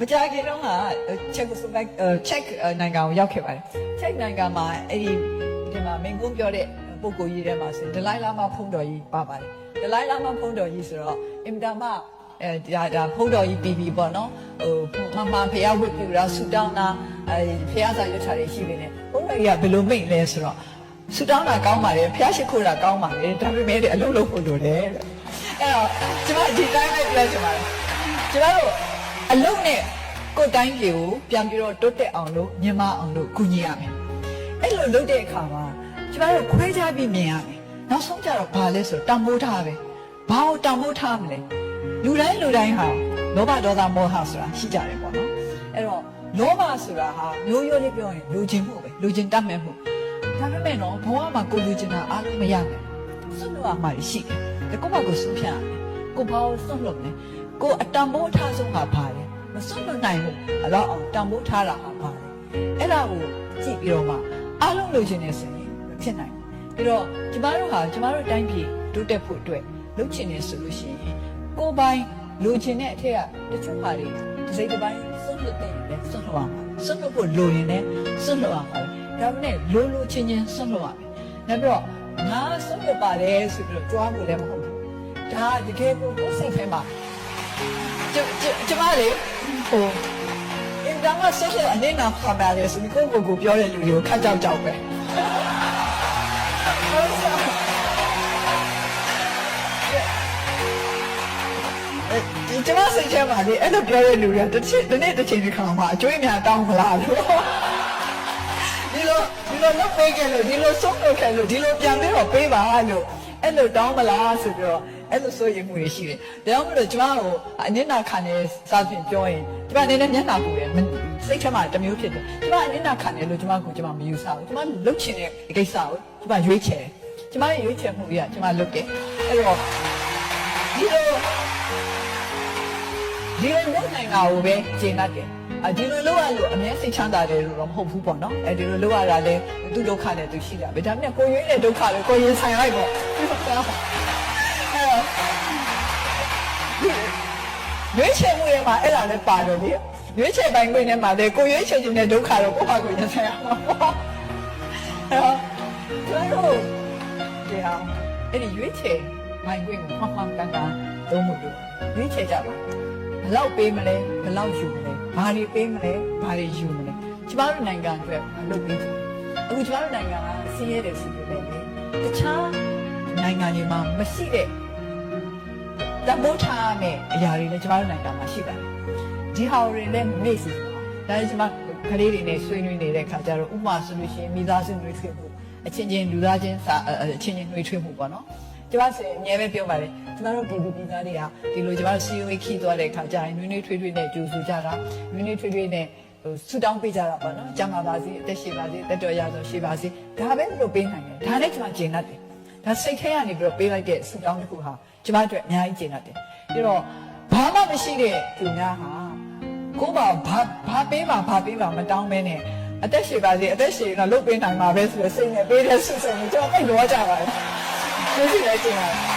မကြခင်တော့ကချက်နိုင်ငံကိုရောက်ခဲ့ပါတယ်ချက်နိုင်ငံမှာအဲ့ဒီမှာမင်းကုန်းပြောတဲ့ပုဂ္ဂိုလ်ကြီးထဲမှာဆိုဒလိုင်းလာမဖုံးတော်ကြီးပါပါတယ်ဒလိုင်းလာမဖုံးတော်ကြီးဆိုတော့အင်တာမဒါဖုံးတော်ကြီးပြီးပေါ့နော်ဟိုမဖះဝတ်ပြတာဆူတောင်းတာဖះစာရွတ်ထားတွေရှိနေတယ်ဖုံးတော်ကြီးကဘယ်လိုမိတ်လဲဆိုတော့ဆူတောင်းတာကောင်းပါတယ်ဖះရှိခိုးတာကောင်းပါတယ်ဒါပေမဲ့အလုပ်လုပ်ဖို့လိုတယ်အဲ့တော့ကျွန်မဒီတိုင်းပဲပြောချင်ပါတယ်ကျွန်တော်တို့အလုပ်နဲ့ကိုယ်တိုင်းပြည်ကိုပြန်ပြီးတော့တိုးတက်အောင်လို့မြင်မအောင်လို့ကူညီရမယ်အဲ့လိုလုပ်တဲ့အခါမှာကျမတို့ခွဲခြားပြီးမြင်ရမယ်နောက်ဆုံးကြတော့ဘာလဲဆိုတန်ဖိုးထားပဲဘာကိုတန်ဖိုးထားမလဲလူတိုင်းဟာလောဘဒေါသမောဟဆိုတာရှိကြတယ်ပေါ့နော်အဲ့တော့လောဘဆိုတာဟာမျိုးရိုးလေးပြောရင်လူချင်းမှုပဲလူချင်းတတ်မဲ့မှုဒါပေမဲ့နော်ဘဝမှာကိုလူချင်းတာအားလုံးမရနိုင်စွန့်လို့အမှားရှိတယ်ကိုယ့်ဘာကိုစွန့်ဖြတ်ရတယ်ကိုဘာကိုစွန့်လို့လဲကိုအတန်ဖိုးထားဆုံးဟာဘာလဲမစွန့်လို့နိုင်ဘူးအဲ့တော့တန်ဖိုးထားတာဟာဘာလဲအဲ့ဒါကိုကြည့်ပြီးတော့မှအားလုံးလိုချင်နေဆိုရင်ဖြစ်နိုင်ပြီးတော့ကျမတို့တိုင်းပြည်တိုးတက်ဖို့အတွက်လုပ်ချင်နေဆိုလို့ရှိရင်ကိုယ်ပိုင်လိုချင်တဲ့အထက်ကတချို့ဟာတွေတစ်စိတ်တစ်ပိုင်းစွန့်လွတ်တဲ့လည်းစွန့်လွတ်အောင်စွန့်လွတ်ဖို့လိုရင်လည်းစွန့်လွတ်အောင်ပါဒါပေမဲ့လိုချင်စွန့်လွတ်ရမယ်နောက်ပြီးတော့ငါစွန့်လွတ်ပါတယ်ဆိုပြီးတော့ကြွားဖို့လည်းမဟုတ်ဘူးဒါတကယ်ကိုစိတ်ထဲမှာကျမလေဟိုအင်တာမဆက်လက်အနေနဲ့ဖတ်ပါတယ်ဆိုပြီးကိုပြောတဲ့လူတွေကိုခက်ကြောက်ပဲကျမစိတ်ထဲမှာလေအဲ့လိုပြောတဲ့လူတွေကတစ်နေ့တစ်ချိန်တစ်ခါမှအကျွေးများတောင်းမလားလို့ဒီလိုလုပ်ပေးကြလို့ဒီလိုဆုံးလုပ်ခဲ့လို့ဒီလိုပြန်ပြီးတော့ပေးပါလို့အဲ့လိုတောင်းမလားဆိုပြီးတော့အဲ့လိုဆိုရင်မှုတွေရှိတယ်။ဒါကြောင့်မလို့ကျမတို့အနစ်နာခံနေစားဖြင့်ပြောရင်ကျမအနေနဲ့မျက်နှာပူတယ်စိတ်ထဲမှာတစ်မျိုးဖြစ်တယ်။ကျမအနစ်နာခံတယ်လို့ကျမမယူဆဘူး။ကျမလုပ်ချင်တဲ့ကိစ္စကိုကျမရွေးချယ်တယ်။ကျမရဲ့ရွေးချယ်မှုတွေကကျမလုပ်တယ်။အဲ့တော့ဒီလိုလုပ်နိုင်တာကိုပဲကျင့်တတ်တယ်။ဒီလိုလုပ်ရလို့အများစိတ်ချမ်းသာတယ်လို့တော့မဟုတ်ဘူးပေါ့နော်။ဒီလိုလုပ်ရတာလည်းသူ့ဒုက္ခနဲ့သူရှိတာပဲ။ဒါပေမဲ့ကိုရွေးတဲ့ဒုက္ခပဲကိုရင်ဆိုင်လိုက်ပေါ့။ရွေးချယ်မှုရဲ့မှာအဲ့ဒါလည်းပါတယ်လေရွေးချယ်ပိုင်းခွင့်ထဲမှာလေကိုရွေးချယ်ခြင်းတဲ့ဒုက္ခတော့ကိုယ့်ဟာကိုရင်ဆိုင်ရမှာပေါ့အဲ့တော့ကျွန်တော်တို့ဒီဟာအဲ့ဒီရွေးချယ်ပိုင်းခွင့်ကိုမှန်ကန်သုံးမှုလို့ရွေးချယ်ကြပါဘယ်လောက်ပေးမလဲဘယ်လောက်ယူမလဲဘာတွေပေးမလဲဘာတွေယူမလဲကျမတို့နိုင်ငံအတွက်မလုပ်ပေးဘူးအခုကျမတို့နိုင်ငံကဆင်းရဲတယ်ဆိုပြီးလည်းတခြားနိုင်ငံတွေမှာမရှိတဲ့တမိုးထားမယ်အရာတွေလည်းကျမတို့နိုင်ငံမှာရှိပါတယ်ဒီဟာတွေလည်းမေ့စီဒါလည်းကျမကလေးတွေနဲ့ဆွေးနွေးနေတဲ့ခါကျတော့ဥပမာဆိုလို့ရှိရင်မိသားစုတွေထွေးမှုအချင်းချင်းလူသားချင်းအချင်းချင်းတွေထွေးမှုပေါ့နော်ကျမဆိုအများပဲပြောပါတယ်ကျမတို့ပြည်သားတွေကဒီလိုကျမတို့စီယိုခီးသွားတဲ့ခါကျရင်နွေးနွေးထွေးထွေးနဲ့ကြိုးဆူကြတာနွေးနွေးထွေးထွေးနဲ့ဆူတောင်းပေးကြတာပေါ့နော်ကျမပါစေအသက်ရှိပါစေတက်တော်ရသောရှိပါစေဒါပဲလို့ပေးနိုင်တယ်ဒါလည်းကျမကျင့်တတ်တယ်ဒါစိတ်ထဲကနေပြီးတော့ပေးလိုက်တဲ့ဆူတောင်းတစ်ခုဟာကျမတို့အများကြီးကျင့်တတ်တယ်ပြီးတော့ဘာမှမရှိတဲ့သူများဟာကိုယ်ဘာပေးပါမတောင်းမဲနဲ့အသက်ရှိပါစေအသက်ရှိရင်တော့လုပ်ပေးနိုင်မှာပဲဆိုတော့စိတ်နဲ့ပေးတဲ့ဆုစိတ်ကိုကျွန်တော်သိတော့ကြပါတယ်ကျေးဇူးလည်းတင်ပါတယ်